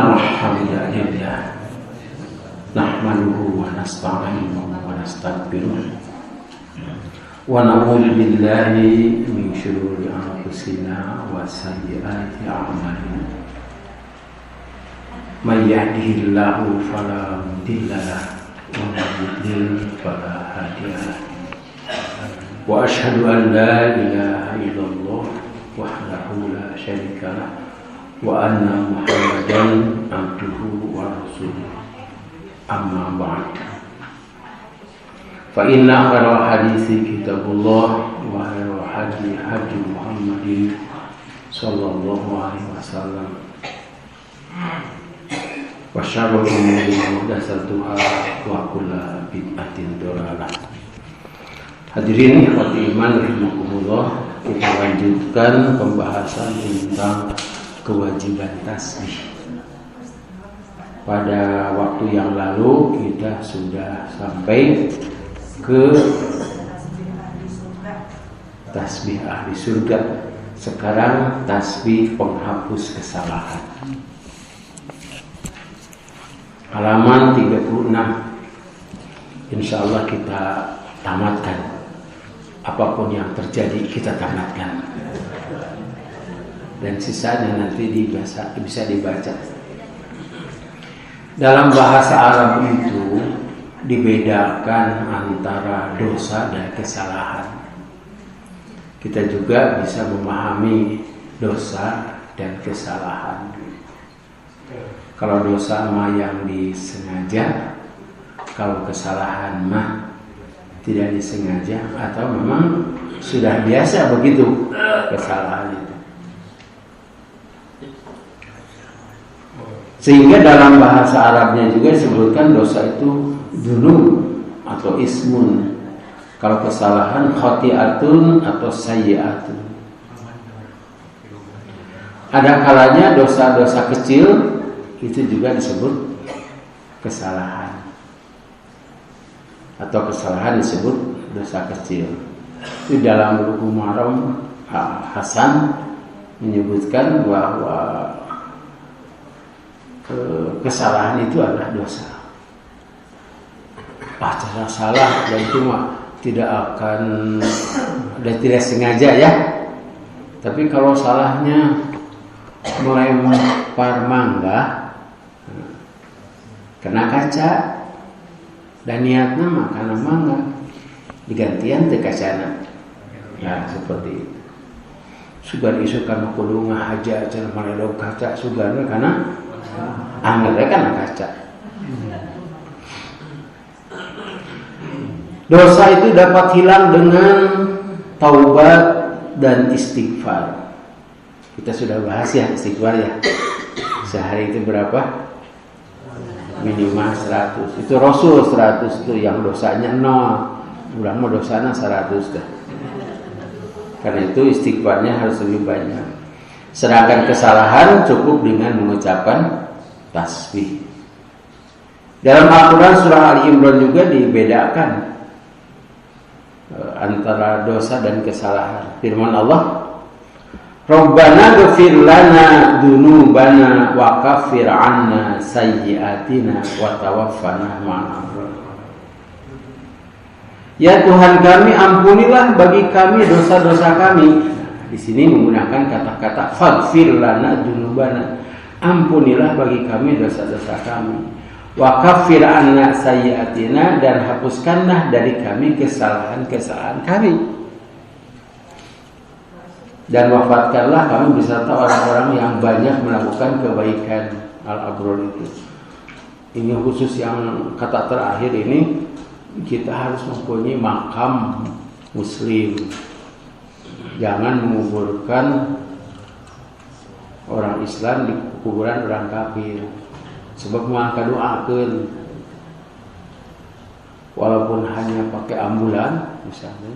Alhamdulillah nahmaduhu wa nasta'inuhu wa nastaghfiruh wa na'udzu billahi min shururi anfusina wa sayyiati a'malina may yahdihillahu fala mudilla lahu wa may yudlil fala hadiya lahu wa asyhadu an la ilaha illallah wahdahu la syarika lahu wa anna Muhammadan abduhu wa rasuluh. Amma ba'd. Fa inna khairal hadithi kitabullah wa khairal hadi hadi Muhammadin sallallahu alaihi wasallam. Wa syarrul umuri muhdatsatuha wa kullu bid'atin dhalalah. Hadirin ikhwati iman rahimakumullah, kita lanjutkan pembahasan tentang kewajiban tasbih. Pada waktu yang lalu kita sudah sampai ke tasbih ahli surga. Sekarang tasbih penghapus kesalahan. Halaman 36. Insyaallah kita tamatkan. Apapun yang terjadi kita tamatkan. Dan sisanya nanti bisa dibaca. Dalam bahasa Arab itu dibedakan antara dosa dan kesalahan. Kita juga bisa memahami dosa dan kesalahan. Kalau dosa mah yang disengaja, kalau kesalahan mah tidak disengaja atau memang sudah biasa begitu kesalahan itu. Sehingga dalam bahasa Arabnya juga disebutkan dosa itu dzunub atau ismun. Kalau kesalahan khotiatun atau sayyiatun. Ada kalanya dosa-dosa kecil itu juga disebut kesalahan. Atau kesalahan disebut dosa kecil. Di dalam Bulughul Maram Hasan menyebutkan bahwa kesalahan itu adalah dosa. Cara salah dan itu mah tidak sengaja ya. Tapi kalau salahnya melempar mangga kena kaca dan niatnya makan mangga digantian teu kacana. Ya seperti itu. Sugan isukan kudu ngahaja cenah maledog kaca sugan karena anggapnya kan kaca. Dosa itu dapat hilang dengan taubat dan istighfar. Kita sudah bahas ya istighfar ya. Sehari itu berapa? Minimal 100. Itu Rasul 100 itu yang dosanya 0. Udah mau dosanya 100 dah. Karena itu istighfarnya harus lebih banyak. Sedangkan kesalahan cukup dengan mengucapkan tasbih. Dalam Al-Quran surah Ali Imran juga dibedakan antara dosa dan kesalahan. Firman Allah, Rabbana ghfir lana dzunubana wa kaffir 'anna sayyi'atina wa tawaffana ma'al abrar. Ya Tuhan kami, ampunilah bagi kami dosa-dosa kami. Di sini menggunakan kata-kata faghfir lana dzunubana. Ampunilah bagi kami dosa-dosa kami. Wa kaffir 'anna sayyi'atina, dan hapuskanlah dari kami kesalahan-kesalahan kami. Dan wafatkanlah kami beserta orang-orang yang banyak melakukan kebaikan. Al-Abrar itu. Ini khusus yang kata terakhir ini kita harus mempunyai makam muslim. Jangan menguburkan orang Islam di kuburan orang kafir. Sebab maka doakeun walaupun hanya pakai ambulan misalnya.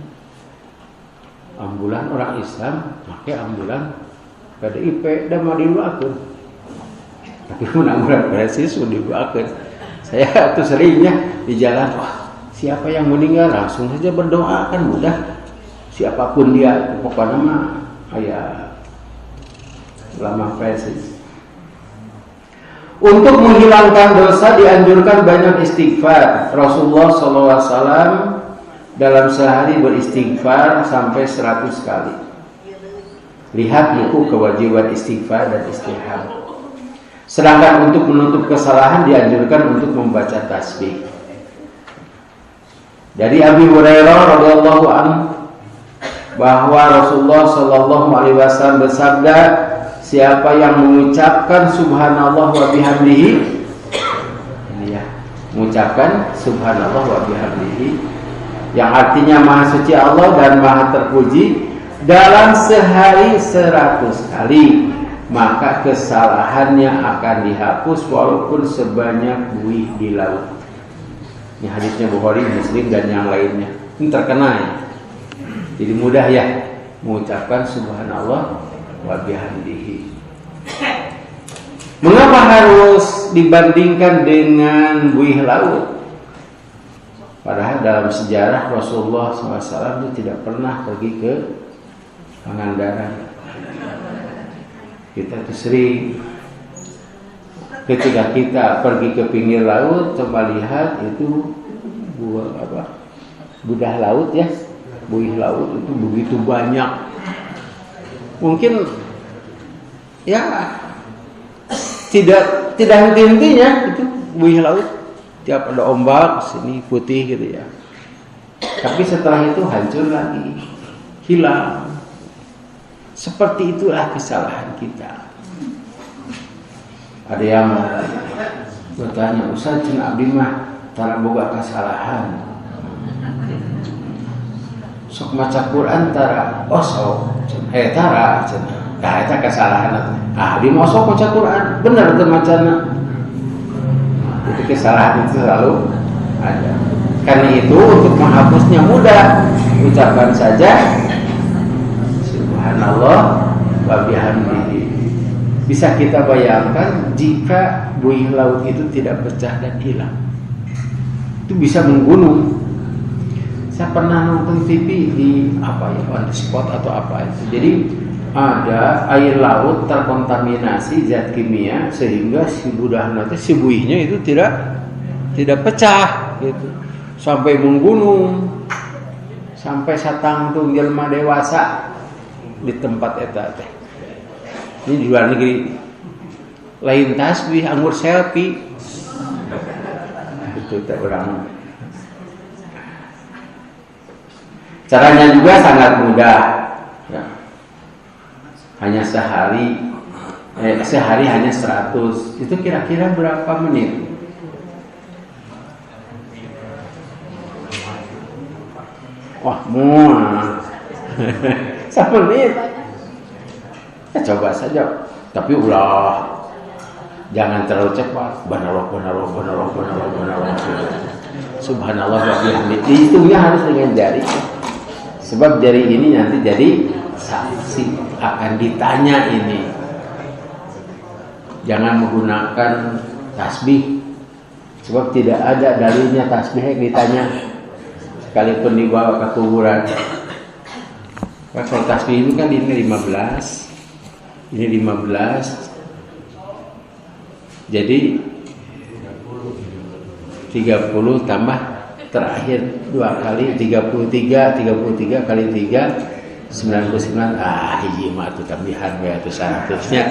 Ambulan orang Islam pakai ambulan PDIP dan mau didoakeun. Tapi mun ambulan presis sudah didoakeun. Saya tuh seringnya di jalan, wah, siapa yang meninggal langsung saja berdoa, kan mudah. Siapapun dia, pokoknya mah aya lama presis. Untuk menghilangkan dosa dianjurkan banyak istighfar. Rasulullah SAW dalam sehari beristighfar sampai 100 kali. Lihat buku kewajiban istighfar dan istihab. Sedangkan untuk menutup kesalahan dianjurkan untuk membaca tasbih. Dari Abi Hurairah radhiyallahu anhu bahwa Rasulullah SAW bersabda, siapa yang mengucapkan subhanallah wa bihamdihi, ini ya, mengucapkan subhanallah wa bihamdihi, yang artinya maha suci Allah dan maha terpuji, dalam sehari 100 kali, maka kesalahannya akan dihapus walaupun sebanyak buih di laut. Ini hadisnya Bukhari, Muslim dan yang lainnya. Ini terkenal ya. Jadi mudah ya mengucapkan subhanallah wa bihamdihi. Mengapa harus dibandingkan dengan buih laut? Padahal dalam sejarah Rasulullah SAW itu tidak pernah pergi ke Pangandaran. Kita itu sering ketika kita pergi ke pinggir laut, coba lihat itu budah laut ya, buih laut itu begitu banyak. Mungkin ya tidak henti-hentinya itu buih laut, tiap ada ombak sini putih gitu ya. Tapi setelah itu hancur lagi, hilang. Seperti itulah kesalahan kita. Ada yang bertanya, Ustaz cenah abdi mah tara boga kesalahan. Sok maca Quran tara, oh sok tara cenah. Nah, eta kesalahan. Abdi mah sok maca Quran, bener teu macana. Itu kesalahan itu selalu ada. Karena itu untuk menghapusnya mudah, ucapkan saja subhanallah wa bihamdihi. Bisa kita bayangkan jika buih laut itu tidak pecah dan hilang, itu bisa menggunung. Saya pernah nonton TV di on the spot atau apa itu. Jadi ada air laut terkontaminasi zat kimia sehingga si budahna si buihnya itu tidak pecah gitu. Sampai menggunung, sampai satangtung jelema dewasa di tempat eta teh. Ini di luar negeri. Lain tasbih anggur selfie. Itu teh orang. Caranya juga sangat mudah. Ya. Hanya sehari hanya 100. Itu kira-kira berapa menit? Wah, muah. 1 menit. Ya, coba saja. Tapi ulah jangan terlalu cepat. Subhanallah. Subhanallah wa bihamdihi. Dihitungnya harus dengan jari. Sebab jari ini nanti jadi saksi, akan ditanya ini. Jangan menggunakan tasbih. Sebab tidak ada dalilnya tasbih yang ditanya. Sekalipun dibawa ke kuburan. Kalau tasbih ini kan ini 15. Ini 15. Jadi 30 tambah terakhir 2 kali 33 kali 3 99. Hiji mah itu tambahan ya itu 100-nya.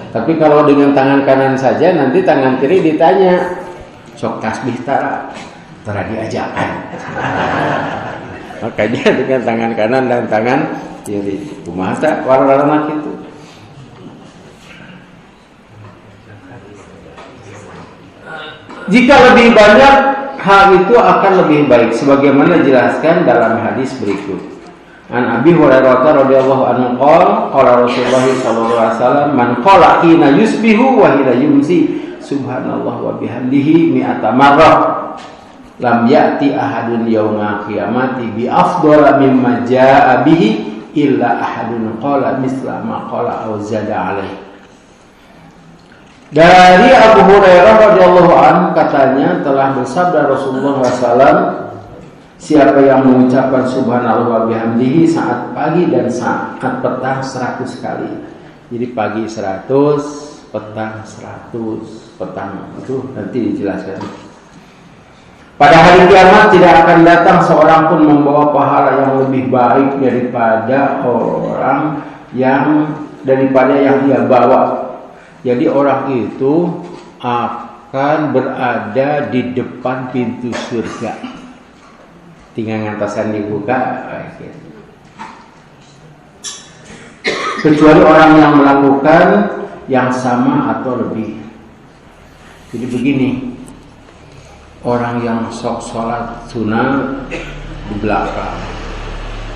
Tapi kalau dengan tangan kanan saja nanti tangan kiri ditanya, sok tasbih tara diajakan. Makanya dengan tangan kanan dan tangan kiri. Kumaha tah warna-warna kitu. Jika lebih banyak, hal itu akan lebih baik sebagaimana dijelaskan dalam hadis berikut. An Abi Hurairah radhiyallahu anhu qala Rasulullah sallallahu alaihi wasallam man qala hina yusbihu wa hina yumsi subhanallah wa bihamdihi mi'ata marrah lam ya'ti ahadun yaumil qiyamati bi afdhala mimma jaa'a bihi illa ahadun qala misla ma qala aw zada alaihi. Dari Abu Hurairah radhiyallahu anhu katanya telah bersabda Rasulullah SAW, siapa yang mengucapkan subhanallah wa bihamdihi saat pagi dan saat petang 100 kali, Jadi pagi 100, petang 100, petang itu nanti dijelaskan. Pada hari kiamat tidak akan datang seorang pun membawa pahala yang lebih baik daripada yang dia bawa. Jadi orang itu akan berada di depan pintu surga. Tinggal ngantasan dibuka. Kecuali orang yang melakukan yang sama atau lebih. Jadi begini, orang yang sok sholat sunnah di belakang,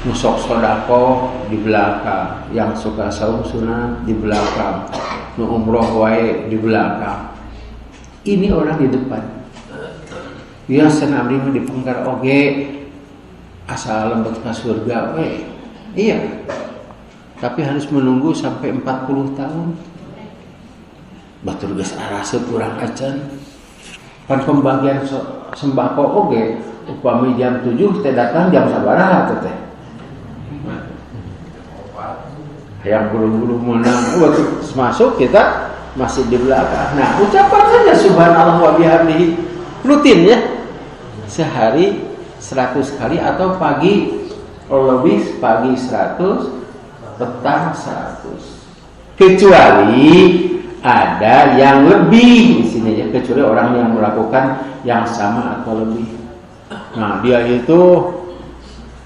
musok sodako di belakang, yang suka saum sunnah di belakang, nu umroh wae di belakang. Ini orang di depan. Dia senam di pengkar oge asal lembut ke surga wae. Iya. Tapi harus menunggu sampai 40 tahun. Batur geus araseup urang acan. Pan pembagian sembako oge upami jam 7 teh datang jam sabaraha teh. Yang buru-buru menang waktu masuk kita masih di belakang. Nah, ucapan saja subhanallah wa bihamdihi rutin ya. Sehari 100 kali atau pagi lebih pagi 100 petang 100. Kecuali ada yang lebih di sini ya, kecuali orang yang melakukan yang sama atau lebih. Nah, dia itu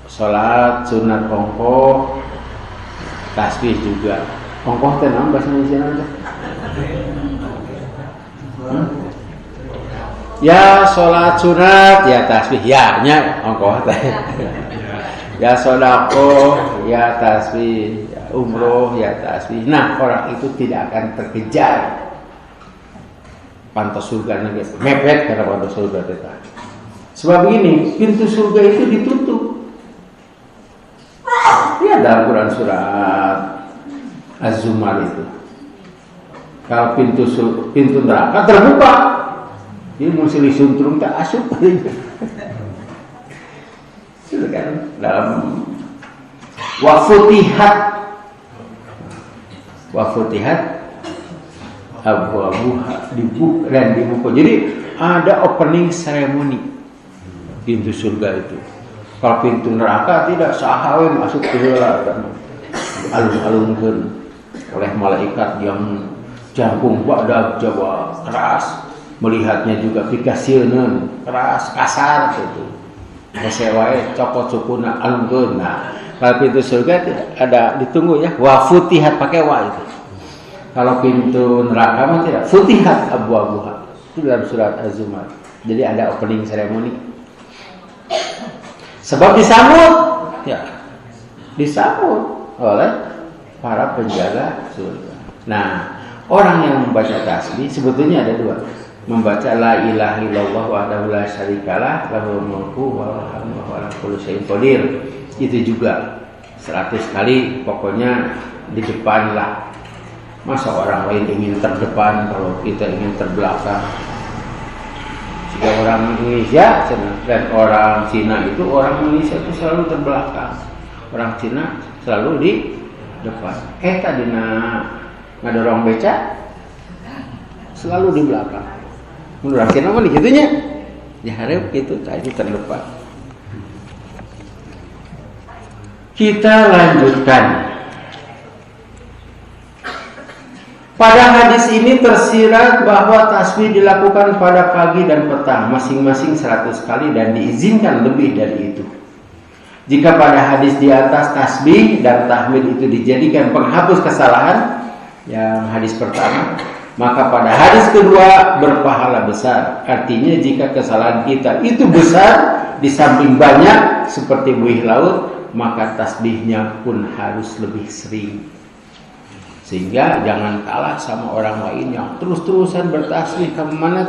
salat sunat ongkoh, tasbih juga. Ongkoh teh naon bahasa Indonesia teh? Ya salat sunat, ya tasbih, ya nya ongkoh teh. Ya sedekah, ya tasbih, ya umroh, ya tasbih. Nah, orang itu tidak akan terkejar pantas surga nih, mepet karena pantas surga kita. Sebab begini, pintu surga itu ditutup. Ya dalam Quran surat Az-Zumar itu. Kalau pintu neraka terbuka, dia mesti disuntrung tak asup. Itu kan dalam wafutihat abu-abuha dibuka dan dibuka. Jadi ada opening ceremony pintu surga itu. Kalau pintu neraka tidak sahawe masuk ke dalam alun-alunkeun oleh malaikat yang jangkung badak Jawa keras, melihatnya juga pikasieun keras kasar gitu. Sewae copot sukuna alunkeun. Nah, kalau pintu surga ada ditunggu ya, wa futihat pakai wa itu. Kalau pintu neraka mah tidak, futihat abu-abuha. Itu dalam surat Az-Zumar. Jadi ada opening ceremony. Sebab disambut, ya. Disambut oleh para penjaga surga. Nah, orang yang membaca tasbih sebetulnya ada dua. Membaca la ilaha illallah wahdahu la syarikalah lahul mulku wa lahul hamdu wa ala kulli syai'in qadir. Itu juga 100 kali, pokoknya di depan lah. Masa orang lain ingin terdepan kalau kita ingin terbelakang? Jika orang Indonesia dan orang Cina itu, orang Indonesia itu selalu terbelakang, orang Cina selalu di depan. Tadi ngadorong beca selalu di belakang. Menurut Cina mah digitunya, diharap gitu, tadi terdepan. Kita lanjutkan. Pada hadis ini tersirat bahwa tasbih dilakukan pada pagi dan petang masing-masing 100 kali dan diizinkan lebih dari itu. Jika pada hadis di atas tasbih dan tahmid itu dijadikan penghapus kesalahan yang hadis pertama, maka pada hadis kedua berpahala besar. Artinya jika kesalahan kita itu besar di samping banyak seperti buih laut, maka tasbihnya pun harus lebih sering. Sehingga jangan kalah sama orang lain yang terus-terusan bertasbih kemana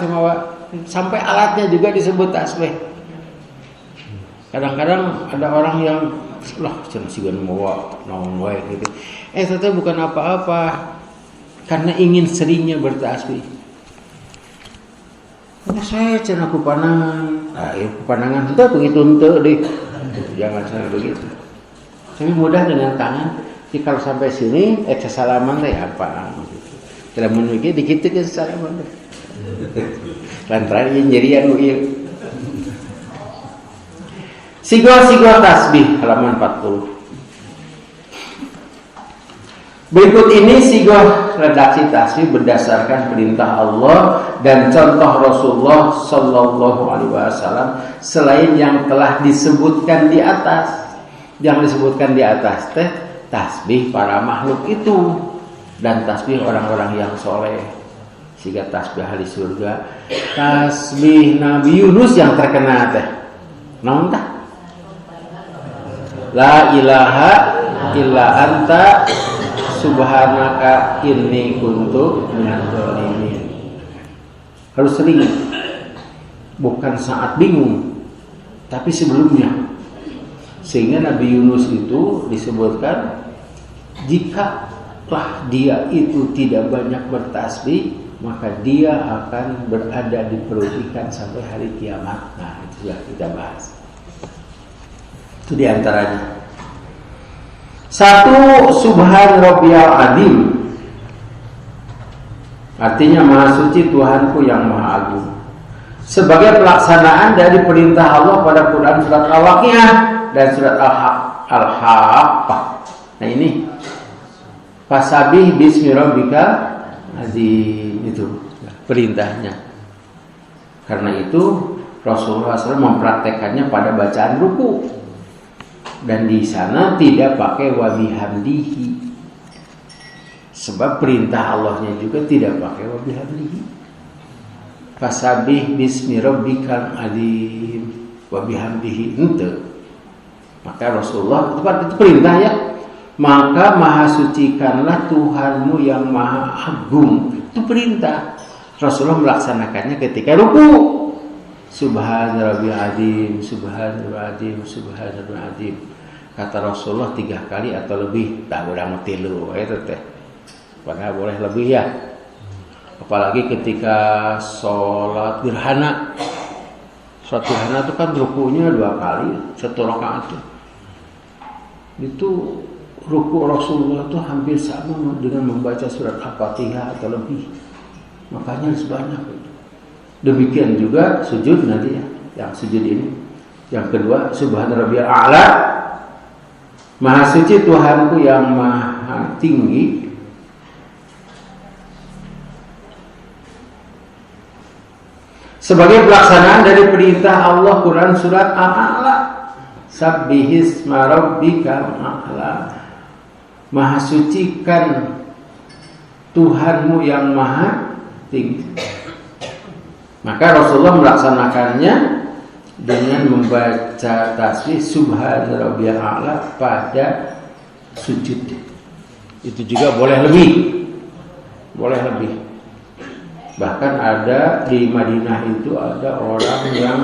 sampai alatnya juga disebut tasbih. Kadang-kadang ada orang yang cenah sigan mawa naon wae gitu. Itu bukan apa-apa. Karena ingin seringnya bertasbih. Saya cenah kupanangan. Kupanangan henteu begitu henteu deh. Jangan sampai begitu. Tapi mudah dengan tangan. Jadi kalau sampai sini salaman teh apa? Tidak menuki dikit ke salaman teh. Lantaran ieu nyerian ieu. Sigo-sigo tasbih halaman 40. Berikut ini sigoh redaksi tasbih berdasarkan perintah Allah dan contoh Rasulullah Sallallahu Alaihi Wasallam selain yang telah disebutkan di atas. Yang disebutkan di atas teh tasbih para makhluk itu dan tasbih orang-orang yang soleh. Siga tasbih ahli surga, tasbih Nabi Yunus yang terkenal teh. Naon tah? La ilaha illa anta subhanaka inni kuntu minadz dzalimin. Harus sering, bukan saat bingung, tapi sebelumnya. Sehingga Nabi Yunus itu disebutkan jikalah dia itu tidak banyak bertasbih, maka dia akan berada di perut ikan sampai hari kiamat. Nah, itu sudah kita bahas. Itu diantaranya. 1. Subhan Rabbiyal Azim. Artinya Maha Suci Tuhanku yang Maha Agung. Sebagai pelaksanaan dari perintah Allah pada Quran surat Al-Waqiah dan surat Al-Haqqah. Nah ini Fasabih bismi rabbikal azim, itu perintahnya. Karena itu Rasulullah SAW mempraktekannya pada bacaan ruku. Dan di sana tidak pakai wabihamdihi. Sebab perintah Allahnya juga tidak pakai wabihamdihi. Fasabih bismi rabbikal azim wabihamdihi ente. Maka Rasulullah itu perintah ya. Maka maha sucikanlah Tuhanmu yang maha agung. Itu perintah. Rasulullah melaksanakannya ketika ruku. Subhan rabbil azim, subhan rabbil azim, subhan rabbil azim. Kata Rasulullah 3 kali atau lebih, tak urang 3 itu teh. Padahal boleh lebih ya. Apalagi ketika sholat gerhana. Sholat gerhana itu kan rukunya 2 kali, 1 rakaat itu. Itu ruku Rasulullah itu hampir sama dengan membaca surat Al-Fatihah atau lebih. Makanya harus banyak itu. Demikian juga sujud nanti ya, yang sujud ini. Yang kedua, Subhan Rabbiyal A'la. Maha suci Tuhanku yang maha tinggi. Sebagai pelaksanaan dari perintah Allah Quran surat Al-A'la. Sabbihisma rabbikal a'la. Maha sucikan Tuhanmu yang maha tinggi. Maka Rasulullah melaksanakannya dengan membaca tasbih Subhan Rabbiyal A'la pada sujud. Itu juga boleh lebih. Boleh lebih. Bahkan ada di Madinah itu ada orang yang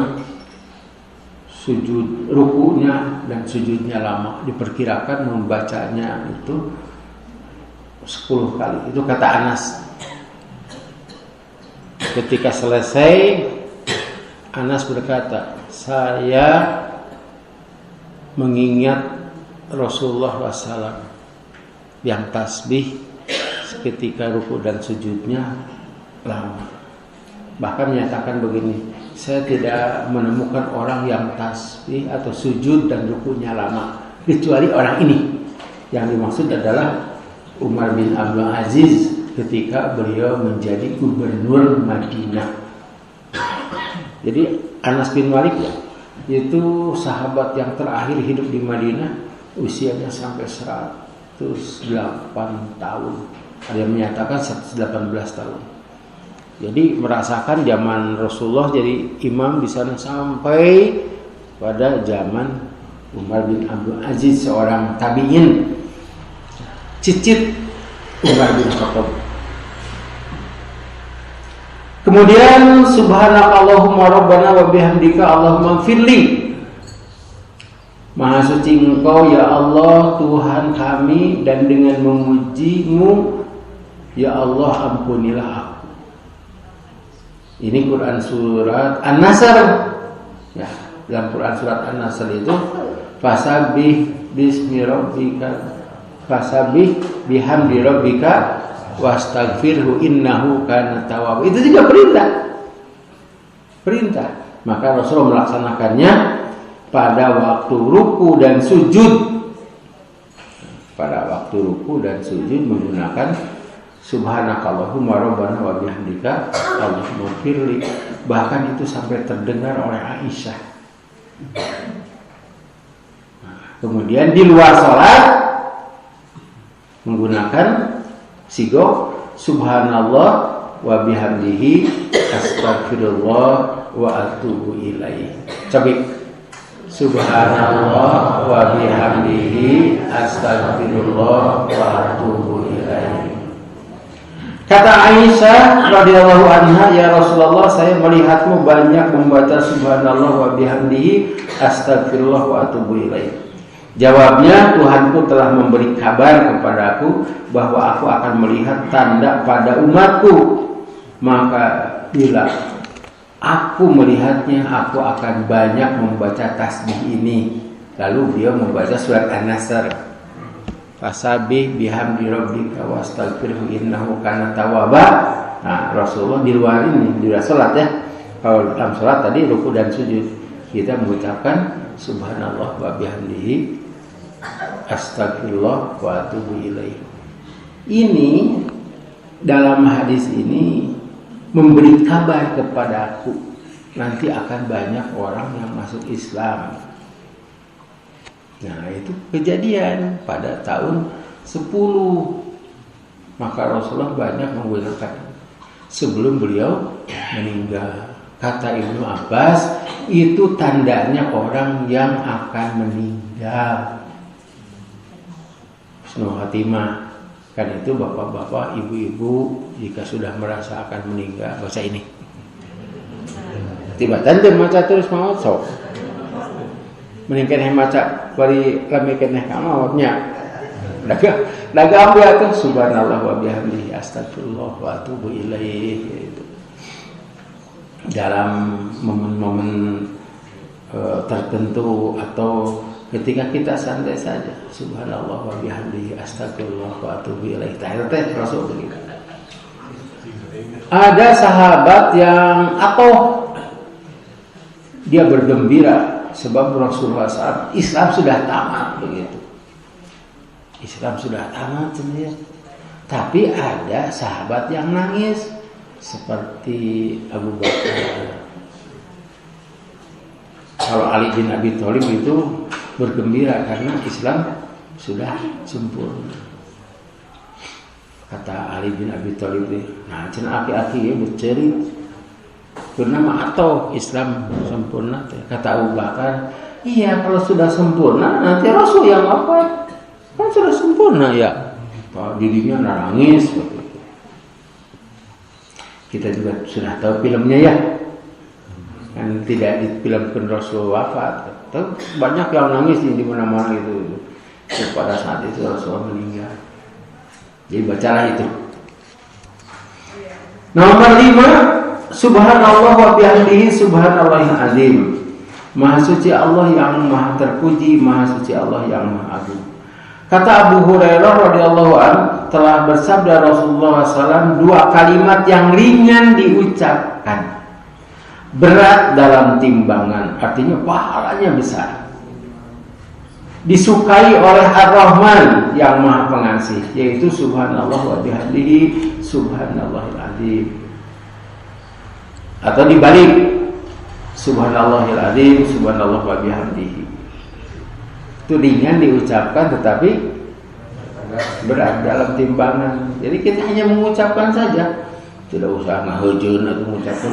sujud rukunya dan sujudnya lama. Diperkirakan membacanya itu 10 kali. Itu kata Anas. Ketika selesai, Anas berkata, saya mengingat Rasulullah SAW yang tasbih ketika ruku dan sujudnya lama. Bahkan menyatakan begini, saya tidak menemukan orang yang tasbih atau sujud dan rukunya lama kecuali orang ini. Yang dimaksud adalah Umar bin Abdul Aziz ketika beliau menjadi gubernur Madinah. Jadi Anas bin Malik ya, itu sahabat yang terakhir hidup di Madinah, usianya sampai 108 tahun. Ada yang menyatakan 118 tahun. Jadi merasakan zaman Rasulullah jadi imam di sana sampai pada zaman Umar bin Abdul Aziz, seorang tabi'in, cicit Umar bin Khattab. Kemudian subhanakallahumma rabbana wa bihamdika Allahumma firli. Maha suci Engkau ya Allah Tuhan kami, dan dengan memuji-Mu ya Allah ampunilah aku. Ini Quran surat An-Nasr. Ya, dalam Quran surat An-Nasr itu fasabbih bismi rabbika Fasabbih bihamdi rabbika wastaghfirhu innahu kana tawwab. Itu juga perintah. Maka Rasulullah melaksanakannya pada waktu ruku dan sujud. Pada waktu ruku dan sujud menggunakan subhanakallahumma rabbana wa bihamdika Allahumma firli. Bahkan itu sampai terdengar oleh Aisyah. Kemudian di luar salat menggunakan sigo subhanallah wa bihamdihi astaghfirullah wa atubu ilaih. Coba subhanallah wa bihamdihi astaghfirullah wa atubu ilaih. Kata Aisyah radhiyallahu anha, ya Rasulullah, saya melihatmu banyak membaca subhanallah wa bihamdihi astaghfirullah wa atubu ilaih. Jawabnya, Tuhanku telah memberi kabar kepadaku bahwa aku akan melihat tanda pada umatku. Maka bila aku melihatnya, aku akan banyak membaca tasbih ini. Lalu beliau membaca surat An-Nasr. Fasabbih bihamdi rabbika wastaghfirhu innahu kana tawwaba. Nah, Rasulullah di luar ini, di luar salat ya. Kalau dalam salat tadi ruku dan sujud, kita mengucapkan subhanallah wa bihamdihi astagfirullah wa atubu ilaih. Ini dalam hadis ini memberi kabar kepadaku nanti akan banyak orang yang masuk Islam. Nah, itu kejadian pada tahun 10. Maka Rasulullah banyak menggunakan sebelum beliau meninggal. Kata Ibnu Abbas, itu tandanya orang yang akan meninggal. Husnul Khatimah. Kan itu bapak-bapak, ibu-ibu jika sudah merasa akan meninggal, baca ini. Tiba-tiba maca terus maut sok. Meningkat maca bari lami keneh ka mautnya. Daga ambil atuh subhanallah wa bihamdihi astagfirullah wa atubu ilaih gitu. Dalam momen-momen tertentu atau ketika kita santai saja subhanallah wa bihamdihi astagfirullah wa atubu ilaih. Teh Rasul begitu. Ada sahabat yang atau dia bergembira sebab Rasulullah saat Islam sudah tamat begitu. Islam sudah tamat sendiri. Tapi ada sahabat yang nangis seperti Abu Bakar. Kalau Ali bin Abi Thalib itu bergembira karena Islam sudah sempurna. Kata Ali bin Abi Thalib, nah cenah aki-aki ya bercerit bernama atau Islam sempurna. Kata Abu Bakar, iya kalau sudah sempurna nanti Rasul yang apa? Kan sudah sempurna ya. Dirinya nangis. Kita juga sudah tahu filmnya ya. Kan tidak difilmkan Rasul wafat. Banyak yang nangis di mana-mana itu. Pada saat itu Rasul meninggal. Jadi bacalah itu. Nomor 5, subhanallah wa bihamdihi subhanallahil azim. Maha suci Allah yang maha terpuji, maha suci Allah yang maha agung. Kata Abu Hurairah radhiyallahu anhu, telah bersabda Rasulullah SAW, 2 kalimat yang ringan diucapkan, berat dalam timbangan, artinya pahalanya besar, disukai oleh Ar-Rahman yang maha pengasih, yaitu subhanallah wa bihamdihi subhanallahil azim. Atau dibalik, subhanallahil azim subhanallah wa bihamdihi. Itu ringan diucapkan tetapi berat dalam timbangan. Jadi kita hanya mengucapkan saja, tidak usah ngahejeun atau mengucapkan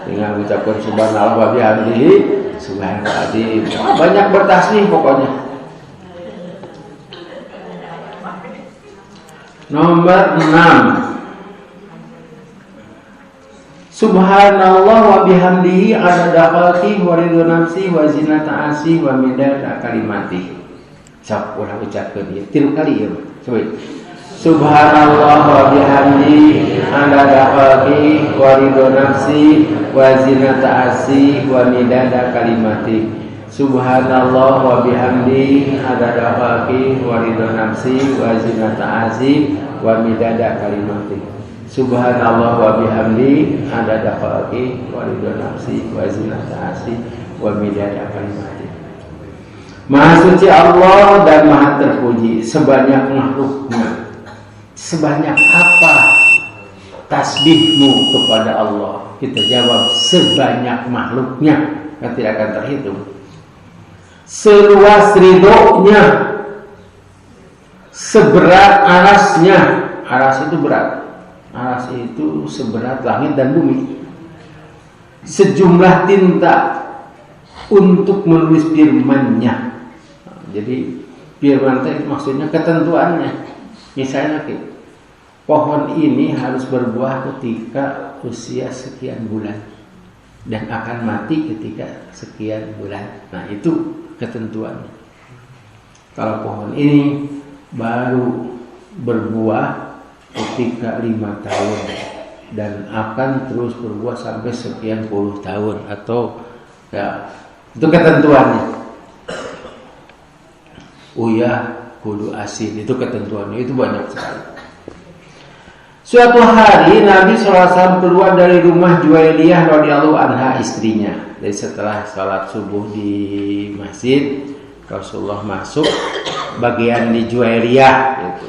dengan mengucapkan subhanallah wa bihamdihi subhanallah azim. Banyak bertasbih pokoknya. Nomor 6, subhanallah wa bihamdihi adada khalqihi wa ridha nafsihi wa zinata arsyihi wa midada kalimatihi. Sok ulah ucapkeun ieu 3 kali ya. Coba. Subhanallah wa bihamdihi adada khalqihi wa ridha nafsihi wa zinata arsyihi wa midada kalimatihi. Subhanallah wa bihamdi adada khalqi wa ridha nafsi wa zinata arsi wa midada kalimati. Subhanallah wa bihamdi adada khalqi wa ridha nafsi wa zinata arsi wa midada kalimati. Maha suci Allah dan maha terpuji sebanyak makhluknya. Sebanyak apa tasbihmu kepada Allah? Kita jawab sebanyak makhluknya, kan tidak akan terhitung. Seluas ridhonya, seberat arasnya. Aras itu berat. Aras itu seberat langit dan bumi. Sejumlah tinta untuk menulis firman-Nya. Jadi firman itu maksudnya ketentuannya. Misalnya pohon ini harus berbuah ketika usia sekian bulan dan akan mati ketika sekian bulan. Nah, itu ketentuannya. Kalau pohon ini baru berbuah ketika 5 tahun dan akan terus berbuah sampai sekian puluh tahun atau ya, itu ketentuannya. Uyah kudu asin, itu ketentuannya, itu banyak sekali. Suatu hari Nabi SAW keluar dari rumah Juwairiyah radhiyallahu anha, istrinya. Jadi setelah salat subuh di masjid, Rasulullah masuk bagian di Juwairiyah gitu.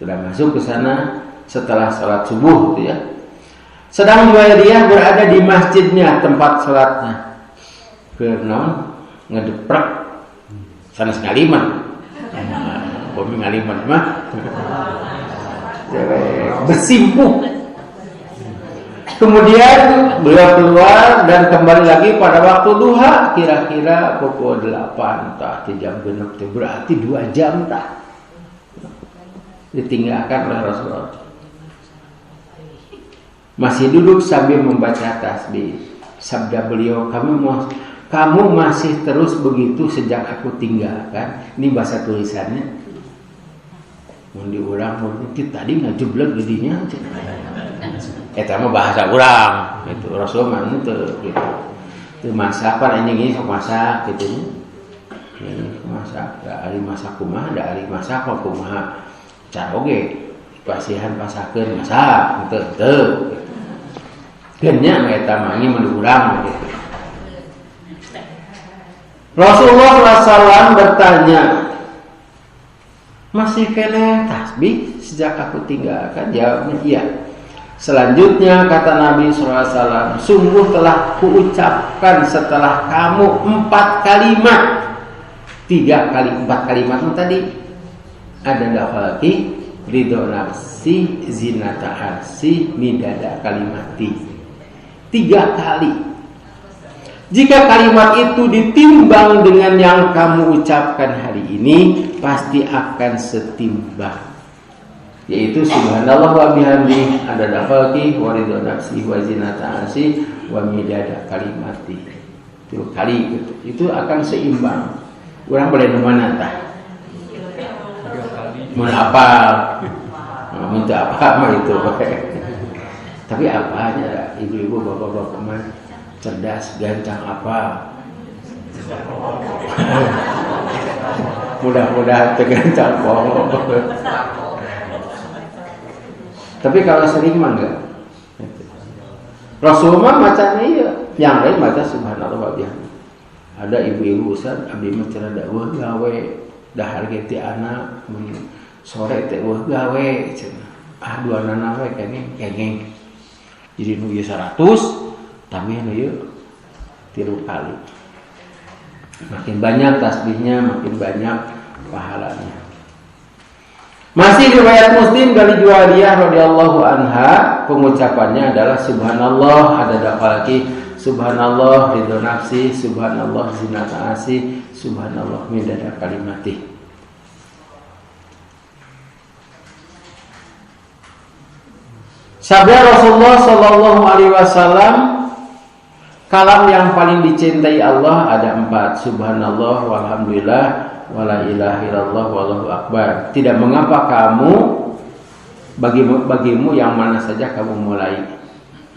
Sudah masuk ke sana setelah salat subuh gitu ya. Sedang Juwairiyah berada di masjidnya, tempat salatnya. Karena ngedeprak sana ngaliman. Bumi ngaliman mah. Bersimpuh. Kemudian beliau keluar dan kembali lagi pada waktu duha, kira-kira pukul 8 tah jam genep, berarti 2 jam tah ditinggalkan oleh Rasulullah. Masih duduk sambil membaca tasbih. Sabda beliau, kamu masih terus begitu sejak aku tinggalkan. Ini bahasa tulisannya. Mau diulang, kita tadi ngajublek gedinya. Eta mah bahasa urang gitu. Rasul mah itu gitu. Teu masak pan ini sok masak gitu. Ini masak, da ari masak kumaha, da ari masak mah kumaha. Cara oge pasihan pasakeun masak teu. Genya eta mah ieu mah urang gitu. Rasulullah SAW bertanya, masih kene tasbih sejak aku tinggalkan? Jawabnya iya. Selanjutnya kata Nabi SAW, sungguh telah kuucapkan setelah kamu 4 kalimat. 3 kali 4 kalimat tadi ada dafalki, ridho nafsi, zinata arsi, midada kalimati. 3 kali. Jika kalimat itu ditimbang dengan yang kamu ucapkan hari ini, pasti akan setimbang. Yaitu subhanallah wa bihamdi adada khalqi wa ridha nafsi wa zinata arsi wa midada kalimati. 3 kali gitu. Itu akan seimbang. Orang boleh di mana tah? 3 kali. Mun apal. Mun teu apal mah itu. Tapi apanya ibu-ibu bapak-bapak mah cerdas, gancang apa? Mudah-mudahan tergancang pohon. Tapi kalau sering mah enggak. Rasulullah macamnya iya, yang lain baca subhanallah wa bihamdi. Ada ibu-ibu Ustaz, abdi mah cenah dakwah gawe, dahar ge ti anak, sore teh gawe cenah. Ah duanana we kengeng. Jadi nu 100 tapi nu 3 kali. Makin banyak tasbihnya, makin banyak pahalanya. Masih riwayat Muslim dari Juwairiyah radhiyallahu anha, pengucapannya adalah subhanallah adada khalqi, subhanallah ridho nafsi, subhanallah zinata arsi, subhanallah midada kalimati. Sabda Rasulullah sallallahu alaihi wasallam, kalam yang paling dicintai Allah ada 4, subhanallah walhamdulillah wala ilaha illallah wallahu akbar. Tidak mengapa kamu bagimu yang mana saja kamu mulai.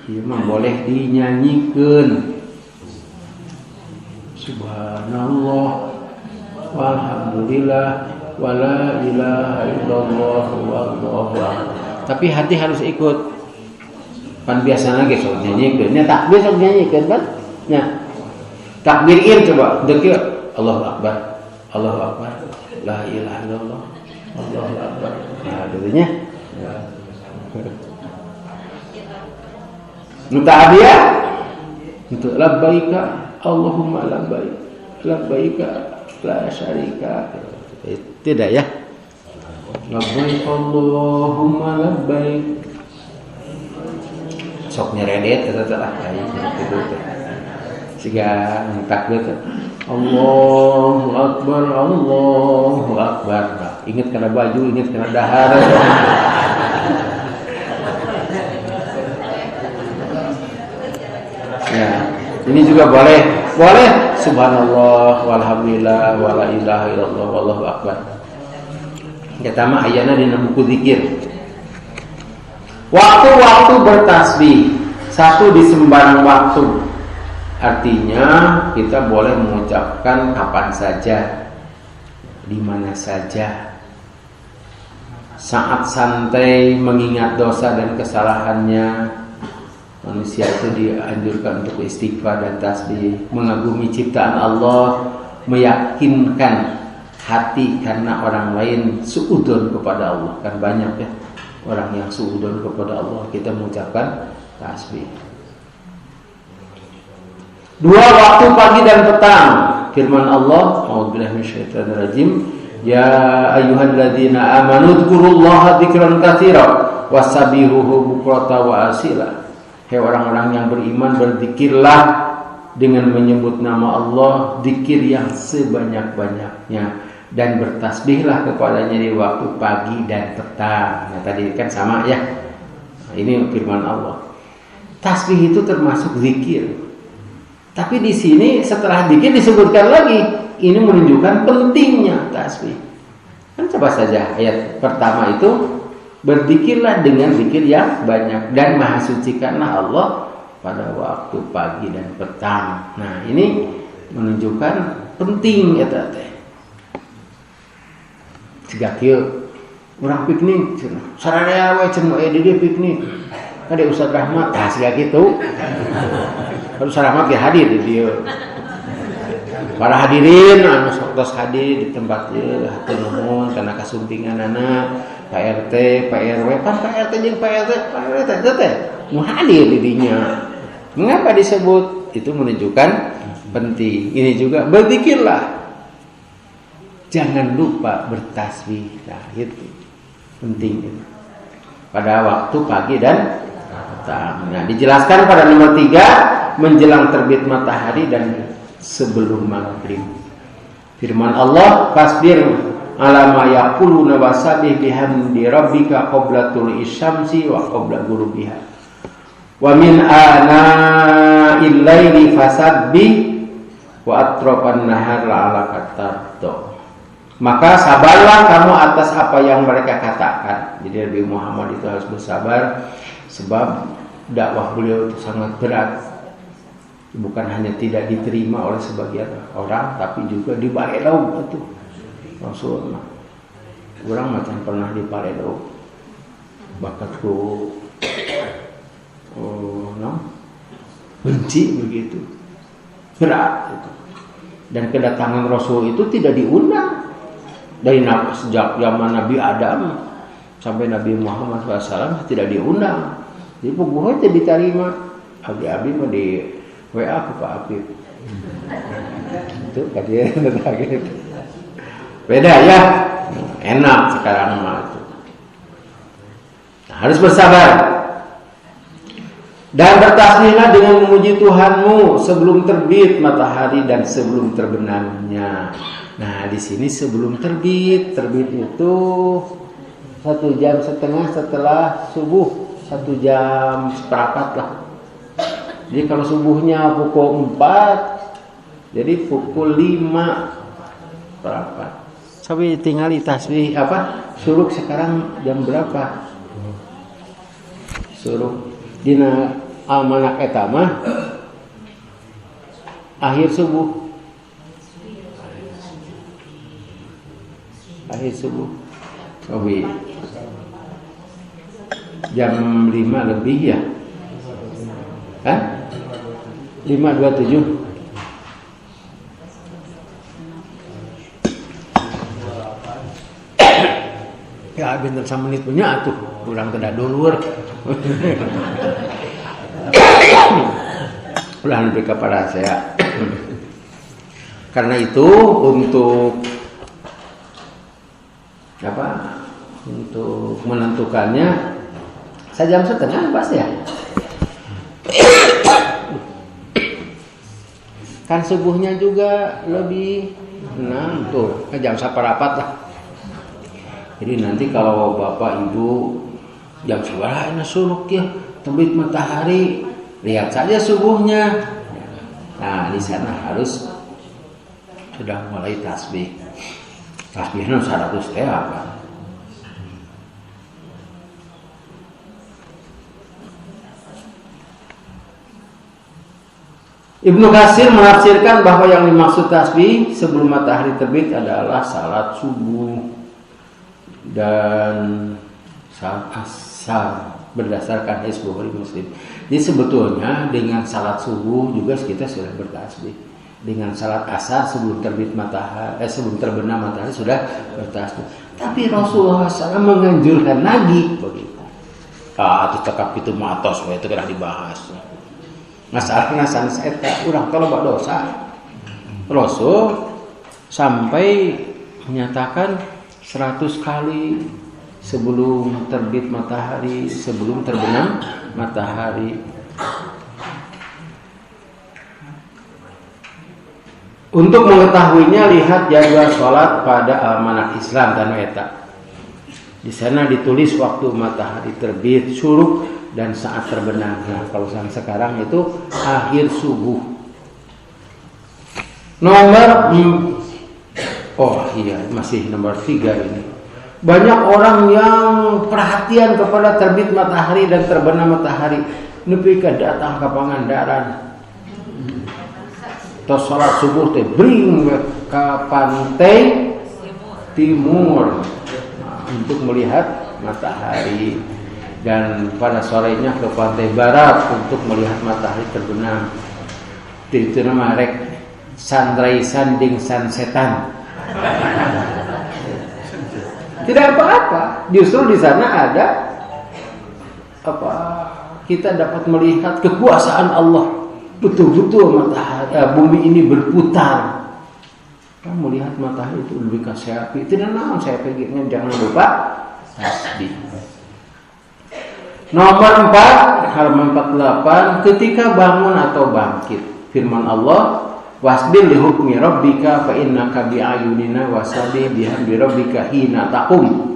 Ieu mah boleh dinyanyikan. subhanallah walhamdulillah wala ilaha illallah wallahu akbar. Tapi hati harus ikut. Kan biasanya ge sok nyanyiikeun, nya takbir sok nyanyiikeun kan? Nya. Takbirin coba, dekir Allahu akbar. Allahu akbar. La ilaha illallah. Allahu akbar. Nah, dulunya. Ya. Nuta abia untuk labbaika Allahumma labbaik. Labbaika la syarika. Tidak ya. Labbaik Allahumma labbaik. Sok nyeredet eta teh lah aya kitu teh. Siga takbir Allahu akbar Allahu akbar. Ingat kana baju, ingat kana dahar. Ya, ini juga boleh subhanallah walhamdulillah wala ilaha illallah wallahu akbar. Kita mah ayana dina buku zikir. Waktu-waktu bertasbih, satu di sembarang waktu. Artinya kita boleh mengucapkan kapan saja, di mana saja. Saat santai mengingat dosa dan kesalahannya, manusia itu dianjurkan untuk istighfar dan tasbih, mengagumi ciptaan Allah, meyakinkan hati karena orang lain suudzon kepada Allah. Kan banyak ya orang yang suudzon kepada Allah, kita mengucapkan tasbih. Dua waktu pagi dan petang. Firman Allah, a'udzubillahi minasyaitonirrajim, ya ayyuhalladzina amanu dzkurullaha dzikran katsira wasabbihuhu bukrata wa asila. Hai orang-orang yang beriman, berzikirlah dengan menyebut nama Allah, zikir yang sebanyak-banyaknya, dan bertasbihlah kepadanya di waktu pagi dan petang. Nah, tadi kan sama ya. Nah, ini firman Allah. Tasbih itu termasuk zikir. Tapi di sini setelah zikir disebutkan lagi, ini menunjukkan pentingnya tasbih. Kan coba saja ayat pertama itu, berzikirlah dengan zikir yang banyak dan maha sucikanlah Allah pada waktu pagi dan petang. Nah, ini menunjukkan penting eta teh. Siga kieu urang piknik sararea we cenah aya di dieu piknik. Kade Ustaz Rahmat tah siga kitu. Ustaz Rahmat ge hadir di dieu. Para hadirin anu tos hadir di tempat ieu hatur nuhun kana kasumpinganana Pak RT, Pak RW, pan Pak RT jeung Pak RT teh nu hadir di dinya. Mengapa disebut? Itu menunjukkan penting. Ini juga berzikirlah. Jangan lupa bertasbih. Nah, itu penting itu. Pada waktu pagi dan petang. Nah, dijelaskan pada nomor 3, menjelang terbit matahari dan sebelum maghrib. Firman Allah, fasbir ala ma yaquluna wasabbih bihamdi rabbika qabla tulu'i syamsi wa qabla ghurubiha. Wa min ana'il laili fasabbih wa atrafan nahar la'allaka tarda. Maka sabarlah kamu atas apa yang mereka katakan. Jadi Nabi Muhammad itu harus bersabar, sebab dakwah beliau itu sangat berat. Bukan hanya tidak diterima oleh sebagian orang, tapi juga dibaredaug itu Rasulullah. Orang macam pernah dibaredaug, bakatku benci begitu, berat itu. Dan kedatangan Rasul itu tidak diundang. Dari sejak zaman Nabi Adam sampai Nabi Muhammad SAW tidak diundang. Jadi puguh itu diterima. Abi-abi mah di WA ke Pak Apip. Itu kajian gitu. Beda ya. Enak sekarang mah itu. Nah, harus bersabar. Dan bertasbihlah dengan memuji Tuhanmu sebelum terbit matahari dan sebelum terbenamnya. Nah, di sini sebelum terbit itu 1,5 jam setelah subuh, 1 jam seperempat lah. Jadi kalau subuhnya pukul 4, jadi pukul 5 seperempat. Sampai tinggal di tasbih suruk sekarang jam berapa? Suruk dina almanak eta mah akhir subuh akhir subuh. Owi. Jam 5 lebih ya? Hah? 5.27. Ya bentar 1 menit punya atuh, kurang tidak dulur. Ulah lebih kepada saya. Karena itu untuk apa? Untuk menentukannya saya jam 1:30 pas ya. Kan subuhnya juga lebih tuh jam 1:15 lah. Jadi nanti kalau bapak ibu jam seberapa ini suruk ya terbit matahari, lihat saja subuhnya. Nah di sana harus sudah mulai tasbih. Tasbihnya 100 teh apa? Ibnu Katsir menafsirkan bahwa yang dimaksud tasbih sebelum matahari terbit adalah salat subuh dan salat asar berdasarkan hadis Bukhari Muslim. Jadi sebetulnya dengan salat subuh juga kita sudah bertasbih. Dengan salat asar sebelum terbit matahari, sebelum terbenam matahari sudah bertasbih. Tapi Rasulullah SAW menganjurkan lagi begitu. Itu cekap itu matos, itu kena dibahas. Masalahnya sanes eta urang teh loba dosa. Rasul sampai menyatakan 100 kali sebelum terbit matahari, sebelum terbenam matahari. Untuk mengetahuinya lihat jadwal sholat pada almanak Islam dan eta. Di sana ditulis waktu matahari terbit, syuruk dan saat terbenam. Nah, kalau sekarang itu akhir subuh. Masih nomor 3 ini. Banyak orang yang perhatian kepada terbit matahari dan terbenam matahari. Nepi ka datang ka Pangandaran. Tos salat subuh teh bring ka pantai timur untuk melihat matahari, dan pada sorenya ke pantai barat untuk melihat matahari terbenam. Itu nama rek sunrise ding sunsetan. Tidak apa-apa, justru di sana ada apa? Kita dapat melihat kekuasaan Allah. Betul-betul matahari, bumi ini berputar. Kan melihat matahari itu lebih kasih. Tidak naon saya pikirnya, jangan lupa tasbih. Nomor 4, halaman 48, ketika bangun atau bangkit. Firman Allah, wasbir li hukmi rabbika fa innaka bi'ayunina wasabbih bihamdi rabbika hina taqum.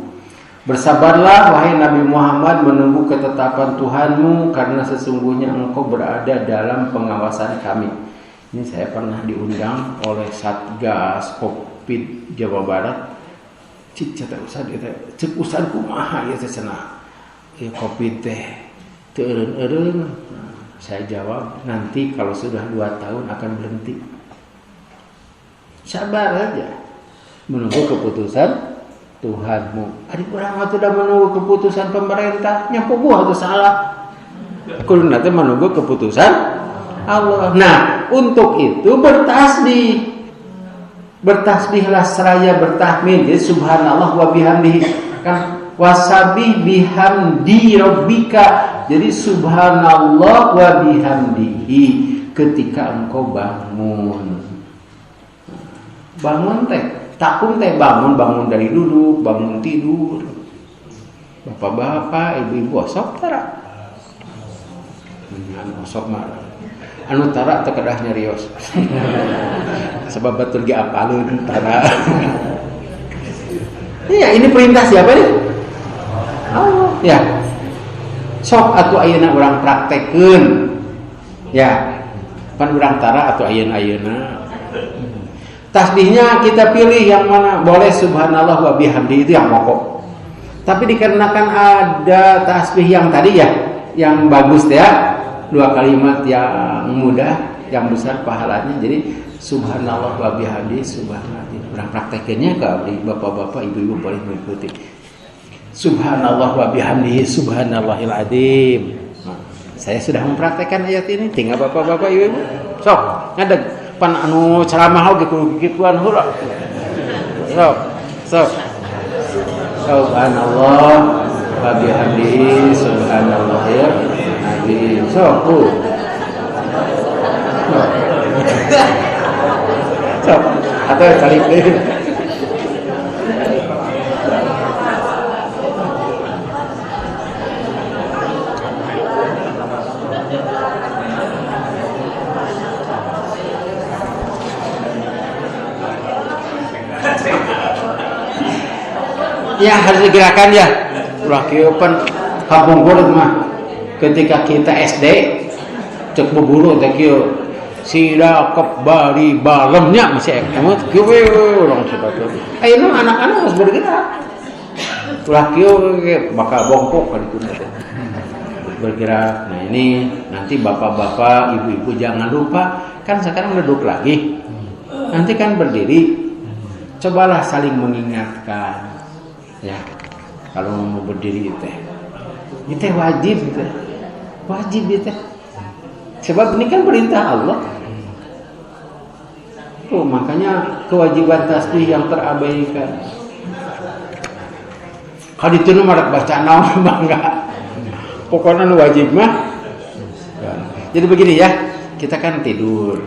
Bersabarlah wahai Nabi Muhammad menunggu ketetapan Tuhanmu, karena sesungguhnya engkau berada dalam pengawasan kami. Ini saya pernah diundang oleh Satgas Covid Jawa Barat. Cik cata usah dia cek usan kumaha ya cenah. Ya Covid teh teu eureun-eureun. Saya jawab, nanti kalau sudah 2 tahun akan berhenti. Sabar aja, menunggu keputusan Tuhanmu. Adik orang itu sudah menunggu keputusan pemerintah, nyapu buah itu salah. Kudu nanti menunggu keputusan Allah. Nah, untuk itu bertasbih. Bertasbihlah seraya bertahmid. Jadi subhanallah wa bihamdihi. Kan wasabbih bihamdi rabbika. Jadi subhanallah wa bihamdihi ketika engkau bangun. Bangun teh, takum teh bangun dari duduk, bangun tidur. Bapak-bapak, ibu-ibu osok tara. Osok marah. Anu tara teu kedah nyarios. Sebab batur ge apaleun tara. Iya, ini perintah siapa nih? Allah. Ya. Sok atuh ayeuna urang praktekeun. Ya. Pan urang tara atuh ayeuna. Tasbihnya kita pilih yang mana? Boleh subhanallah wa bihamdi, itu yang pokok. Tapi dikarenakan ada tasbih yang tadi ya, yang bagus ya, 2 kalimat yang mudah, yang besar pahalanya. Jadi subhanallah wa bihamdi subhanallah. Urang praktekeunnya ka abdi bapak-bapak, ibu-ibu boleh mengikuti. Subhanallah wa bihamdihi subhanallahil adzim. Nah, saya sudah mempraktekkan ayat ini, tinggal bapak-bapak, ibu-ibu. Sok, ngadeg pan anu ceramah oge kudu kituan heula. Sok. Subhanallah wa bihamdihi subhanallahil adzim. Sok. Sok, atau cari deh. Ya harus digerakkan ya. Ulah kieu pan kampung gurut mah ketika kita SD cek buburu teh kieu sida kebari balemnya masih emot kieu urang sebatu. Ayeuna anak-anak harus bergerak. Ulah kieu bakal bongkok ka ditu teh. Bergerak. Nah ini nanti bapak-bapak, ibu-ibu jangan lupa kan sekarang duduk lagi. Nanti kan berdiri. Cobalah saling mengingatkan. Ya, kalau mau berdiri itu wajib itu. Wajib itu. Sebab ini kan perintah Allah. Tuh, makanya kewajiban tasbih yang terabaikan. Kalau itu marak baca naon bangga. Pokoknya wajib mah. Jadi begini ya, kita kan tidur.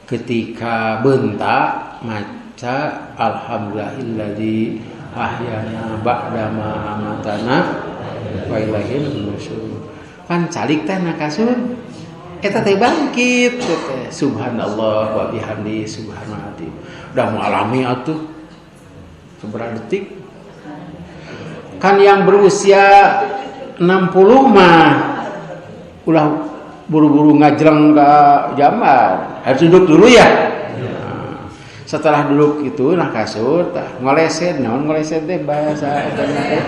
Ketika bentak maca alhamdulillahilladzi ahyana ba'dama amatana wa ilaihil nusyur. Kan calik teh na kasur eta teh bangkit teh subhanallah wa bihamdi subhanallah. Udah mengalami atuh seberapa detik. Kan yang berusia 60 mah ulah buru-buru ngajreng ke jamar. Harus duduk dulu ya. Setelah duduk itu nah kasur tah ngoleset naon ngoleset teh bahasa eta teh.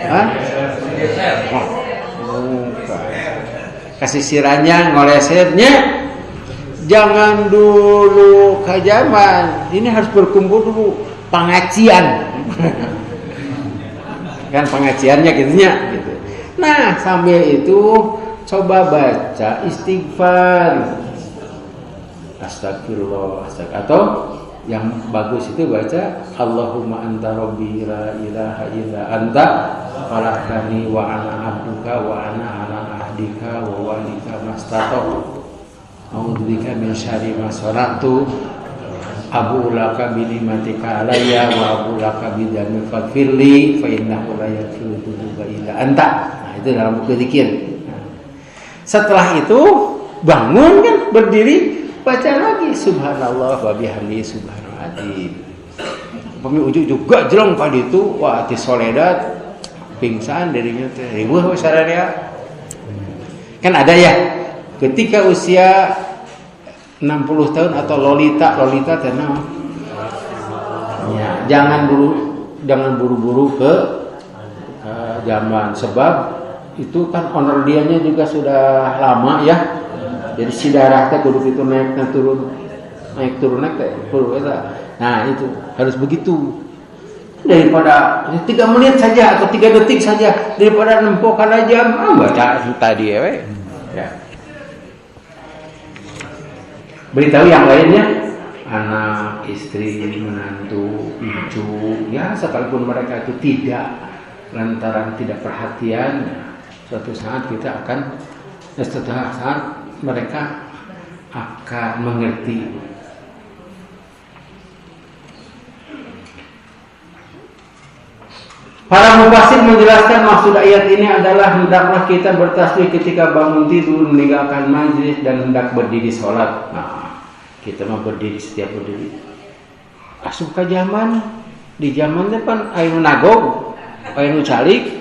Hah? Kasisirannya ngolesetnya jangan dulu kajaman. Ini harus berkumpul dulu pengajian. Kan pengajiannya gitunya gitu. Nah, sambil itu coba baca istighfar. Astagfirullah, atau yang bagus itu baca Allahumma anta rabbi la ilaha illa anta khalaqtani wa ana abduka wa ana ala ahdika wa wa'dika mastata'tu a'udzubika min syarri ma sana'tu abu laka bi ni'matika alayya wa abu laka bi dzambi faghfirli fa innahu la yaghfiru dzunuba illa anta. Nah, itu dalam buku zikir. Setelah itu bangun kan berdiri baca lagi subhanallah wa bihamdihi subhanal adzim. Pemi ujug juga jeleng ka ditu wah ati soledad pingsan dirinya teh riweuh we sararea. Kan ada ya ketika usia 60 tahun atau lolita teh naon? Ya, jangan buru-buru ke zaman sebab itu kan honor dianya juga sudah lama ya. Jadi si darah teh kudu kitu naik turun teh kudu eta. Nah, itu harus begitu. Daripada 3 menit saja atau 3 detik saja daripada nempo kana jam baca tadi we. Ya. Beritahu yang lainnya, anak, istri, menantu, cucu, ya sekalipun mereka itu tidak lantaran tidak perhatian, suatu saat kita akan setelah saat mereka akan mengerti. Para mufasir menjelaskan maksud ayat ini adalah hendaklah kita bertasbih ketika bangun tidur, meninggalkan majlis dan hendak berdiri sholat. Nah, kita mau berdiri setiap berdiri. Asup ke zaman, di zaman depan ayo nagog, ayo calik.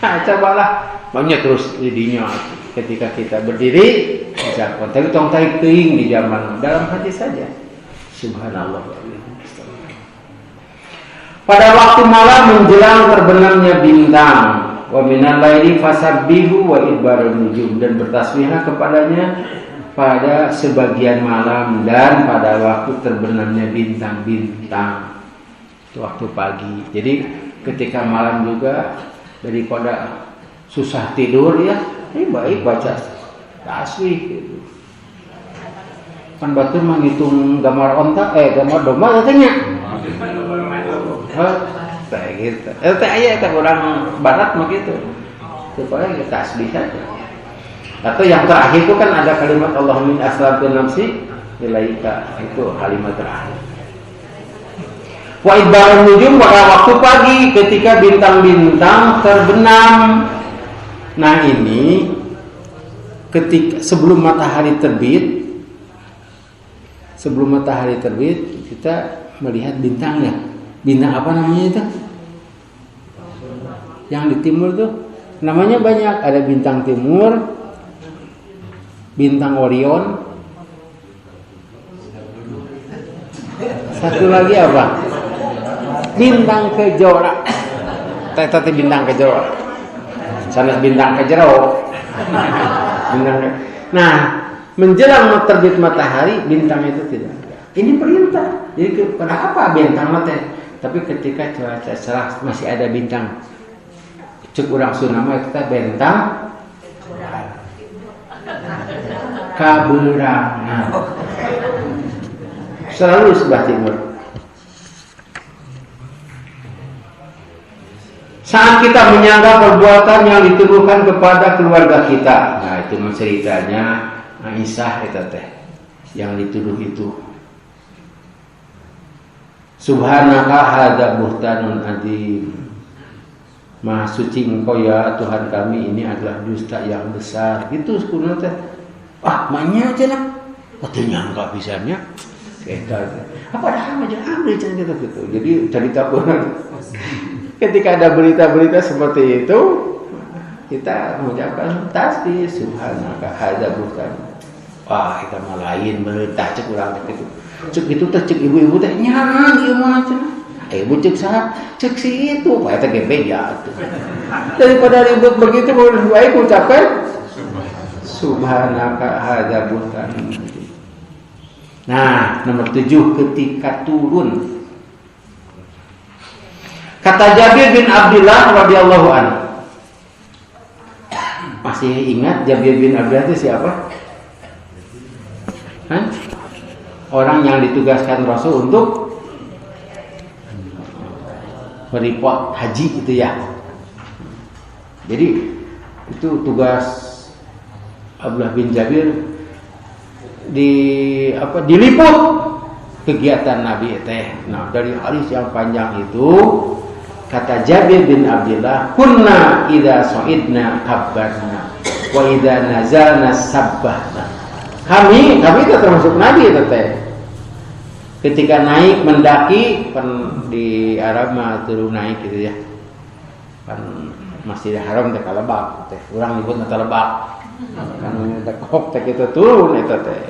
Nah, cobalah banyak terus didinya. Ketika kita berdiri, bisa kontak tong tarik teuing di zaman dalam hati saja. Subhanallah. Pada waktu malam menjelang terbenamnya bintang, wa minal laili fasabbihu wa idbarun nujum, dan bertasbihlah kepadanya pada sebagian malam dan pada waktu terbenamnya bintang-bintang, waktu pagi. Jadi ketika malam juga daripada susah tidur ya, ini baik baca tasbih gitu. Kan batur menghitung gambar onta, gambar domba katanya. Kayak gitu. Aya eta orang barat mah gitu. Supaya kita tasbih saja. Atau yang terakhir itu kan ada kalimat Allahumma inni aslamtu nafsi ilaika, itu kalimat terakhir. Wa idbarun nujum, pada waktu pagi ketika bintang-bintang terbenam. Nah ini ketika sebelum matahari terbit kita melihat bintangnya. Bintang apa namanya itu? Yang di timur tuh namanya banyak, ada bintang timur, bintang Orion, satu lagi apa? Bintang Kejora. Tadi bintang Kejora. Sanes bintang Kejero. Nah, menjelang terbit matahari bintang itu tidak ada. Ini perintah. Jadi kenapa bintang mati? Tapi ketika cuaca cerah masih ada bintang. Cek urang Sunama kita bintang kaberangan. Selalu sebelah timur. Saat kita menyangka perbuatan yang dituduhkan kepada keluarga kita. Nah, itu ceritanya Aisyah eta teh yang dituduh itu. Subhanaka hadza buhtanun adzim. Maha suci Engkau ya Tuhan kami, ini adalah dusta yang besar. Itu sebenarnya teh. Manya aja lah. Atuh nyangka pisannya. Apa dah aja ambil cerita gitu. Jadi cerita benar. Ketika ada berita-berita seperti itu, kita mengucapkan tasbih subhanaka hadza buhtan. Kita mah lain berita cek urang gitu. Cek itu teh cek ibu-ibu teh nyang ieu mah cenah. Ibu cek saha? Cek si itu, eta ge beda tuh. Daripada ribut begitu baik ucapkan subhanaka hadza buhtan. Nah, nomor 7 ketika turun. Kata Jabir bin Abdullah radhiyallahu anhu. Masih ingat Jabir bin Abdullah itu siapa? Orang yang ditugaskan Rasul untuk mereport haji itu ya. Jadi itu tugas Abdullah bin Jabir diliput kegiatan Nabi teh. Nah, dari hadis yang panjang itu kata Jabir bin Abdullah, kunna idza sa'idna kabbarna wa idza nazalna sabbahna. Kami itu termasuk Nabi itu teh. Ketika naik mendaki kan di Arab mah turun naik gitu ya. Kan Masjidil Haram teh kalebak teh. Urang nyebutna kalebak. Kan dekok teh kita turun eta teh.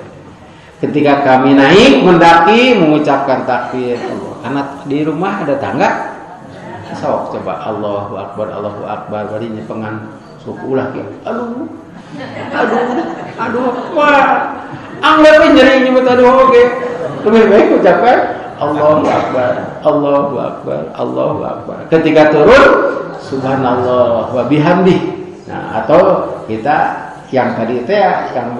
Ketika kami naik mendaki mengucapkan takbir, karena di rumah ada tangga. Sok coba Allahu Akbar bari nyepengan suku ulah kieu. Aduh, wah. Anggap nyeri nyebut aduh oke. Lebih baik ucapkan Allahu Akbar. Ketika turun subhanallah wa bihamdi. Nah, atau kita yang tadi itu ya yang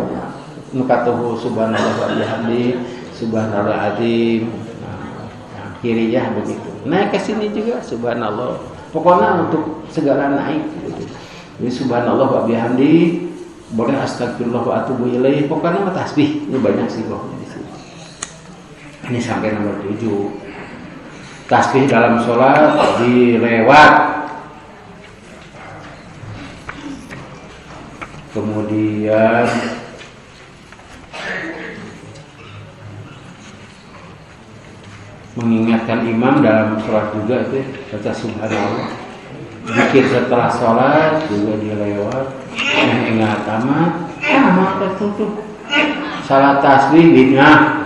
nukatuhu subhanallah wa bihamdi, subhanallah azim. Nah, yang kirinya begitu. Naik ke sini juga subhanallah. Pokoknya untuk segala naik gitu. Jadi subhanallah wa bihamdi, boleh astagfirullah wa atubu ilaih. Pokoknya mah tasbih. Ini banyak sih pokoknya di sini. Ini sampai nomor 7. Tasbih dalam sholat dilewat. Kemudian mengingatkan imam dalam sholat juga itu baca subhanallah. Zikir setelah sholat juga dilewat. Mengingat tamat tertutup. Salat tasbih bid'ah.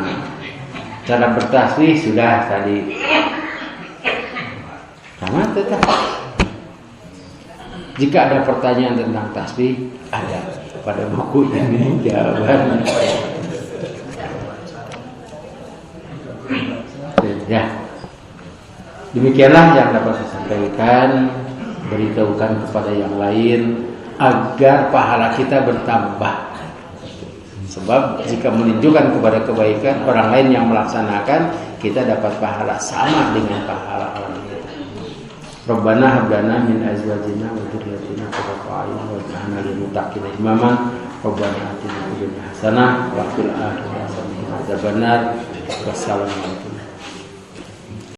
Cara bertasbih sudah tadi. Tamat tetap. Jika ada pertanyaan tentang tasbih, ada. pada buku ini jawaban. Ya, demikianlah yang dapat saya sampaikan. Beritahukan kepada yang lain agar pahala kita bertambah. Sebab jika menunjukkan kepada kebaikan orang lain yang melaksanakan, kita dapat pahala sama dengan pahala orang itu. Rabbana hab lana min azwajina wa dzurriyyatina qurrata a'yun waj'alna lil muttaqina imama. Rabbana atina fid dunya hasanah wa fil akhirati hasanah wa qina adzabannar. Wassalamualaikum.